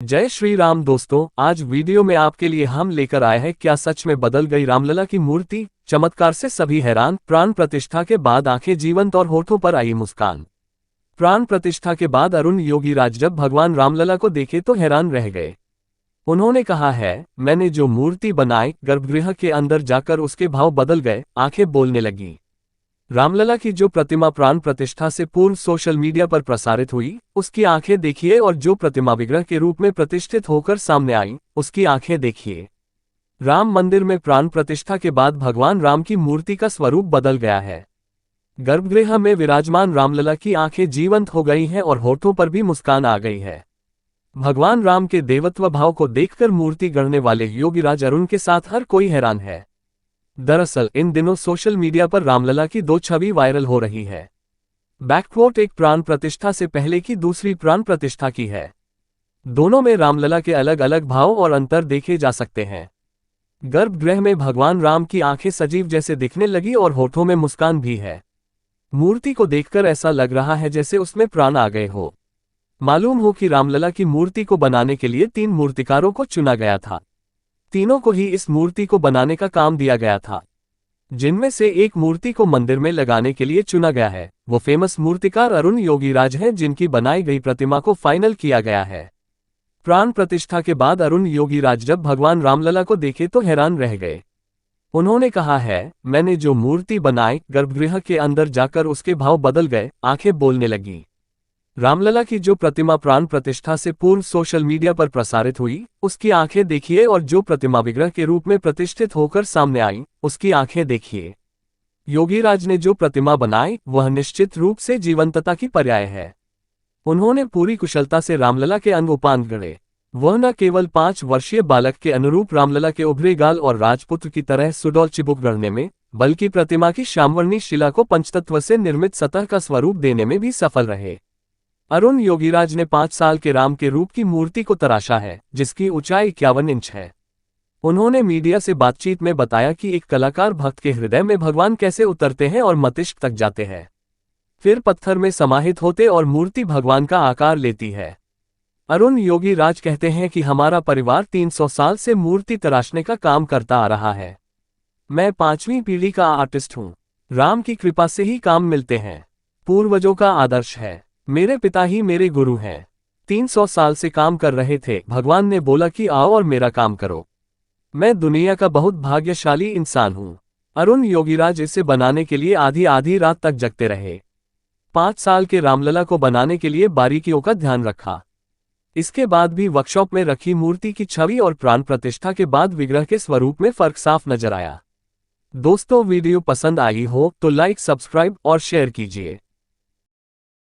जय श्री राम दोस्तों, आज वीडियो में आपके लिए हम लेकर आए हैं क्या सच में बदल गई रामलला की मूर्ति। चमत्कार से सभी हैरान। प्राण प्रतिष्ठा के बाद आंखें जीवंत और होठों पर आई मुस्कान। प्राण प्रतिष्ठा के बाद अरुण योगीराज जब भगवान रामलला को देखे तो हैरान रह गए। उन्होंने कहा है, मैंने जो मूर्ति बनाई, गर्भगृह के अंदर जाकर उसके भाव बदल गए, आंखें बोलने लगी। रामलला की जो प्रतिमा प्राण प्रतिष्ठा से पूर्व सोशल मीडिया पर प्रसारित हुई, उसकी आंखें देखिए, और जो प्रतिमा विग्रह के रूप में प्रतिष्ठित होकर सामने आई, उसकी आंखें देखिए। राम मंदिर में प्राण प्रतिष्ठा के बाद भगवान राम की मूर्ति का स्वरूप बदल गया है। गर्भगृह में विराजमान रामलला की आंखें जीवंत हो गई हैं और होठों पर भी मुस्कान आ गई है। भगवान राम के देवत्व भाव को देखकर मूर्ति गढ़ने वाले योगीराज अरुण के साथ हर कोई हैरान है। दरअसल इन दिनों सोशल मीडिया पर रामलला की दो छवि वायरल हो रही है। बैकवोट एक प्राण प्रतिष्ठा से पहले की, दूसरी प्राण प्रतिष्ठा की है। दोनों में रामलला के अलग अलग भाव और अंतर देखे जा सकते हैं। गर्भगृह में भगवान राम की आंखें सजीव जैसे दिखने लगी और होठों में मुस्कान भी है। मूर्ति को देखकर ऐसा लग रहा है जैसे उसमें प्राण आ गए हो। मालूम हो कि रामलला की मूर्ति को बनाने के लिए 3 मूर्तिकारों को चुना गया था। तीनों को ही इस मूर्ति को बनाने का काम दिया गया था, जिनमें से एक मूर्ति को मंदिर में लगाने के लिए चुना गया है। वो फेमस मूर्तिकार अरुण योगीराज हैं, जिनकी बनाई गई प्रतिमा को फाइनल किया गया है। प्राण प्रतिष्ठा के बाद अरुण योगीराज जब भगवान रामलला को देखे तो हैरान रह गए। उन्होंने कहा है, मैंने जो मूर्ति बनाई, गर्भगृह के अंदर जाकर उसके भाव बदल गए, आंखें बोलने लगी। रामलला की जो प्रतिमा प्राण प्रतिष्ठा से पूर्व सोशल मीडिया पर प्रसारित हुई, उसकी आंखें देखिए, और जो प्रतिमा विग्रह के रूप में प्रतिष्ठित होकर सामने आई, उसकी आंखें देखिए। योगीराज ने जो प्रतिमा बनाई, वह निश्चित रूप से जीवंतता की पर्याय है। उन्होंने पूरी कुशलता से रामलला के अंग उपांग गढ़े। वह न केवल 5 वर्षीय बालक के अनुरूप रामलला के उभरे गाल और राजपुत्र की तरह सुडौल चिबुक गढ़ने में, बल्कि प्रतिमा की श्यामवर्णी शिला को पंचतत्व से निर्मित सतह का स्वरूप देने में भी सफल रहे। अरुण योगीराज ने 5 साल के राम के रूप की मूर्ति को तराशा है, जिसकी ऊंचाई 51 इंच है। उन्होंने मीडिया से बातचीत में बताया कि एक कलाकार भक्त के हृदय में भगवान कैसे उतरते हैं और मस्तिष्क तक जाते हैं, फिर पत्थर में समाहित होते और मूर्ति भगवान का आकार लेती है। अरुण योगीराज कहते हैं कि हमारा परिवार 300 साल से मूर्ति तराशने का काम करता आ रहा है। मैं 5वीं पीढ़ी का आर्टिस्ट हूँ। राम की कृपा से ही काम मिलते हैं। पूर्वजों का आदर्श है। मेरे पिता ही मेरे गुरु हैं। 300 साल से काम कर रहे थे। भगवान ने बोला कि आओ और मेरा काम करो। मैं दुनिया का बहुत भाग्यशाली इंसान हूं। अरुण योगीराज इसे बनाने के लिए आधी आधी रात तक जगते रहे। 5 साल के रामलला को बनाने के लिए बारीकियों का ध्यान रखा। इसके बाद भी वर्कशॉप में रखी मूर्ति की छवि और प्राण प्रतिष्ठा के बाद विग्रह के स्वरूप में फर्क साफ नजर आया। दोस्तों, वीडियो पसंद आई हो तो लाइक, सब्सक्राइब और शेयर कीजिए।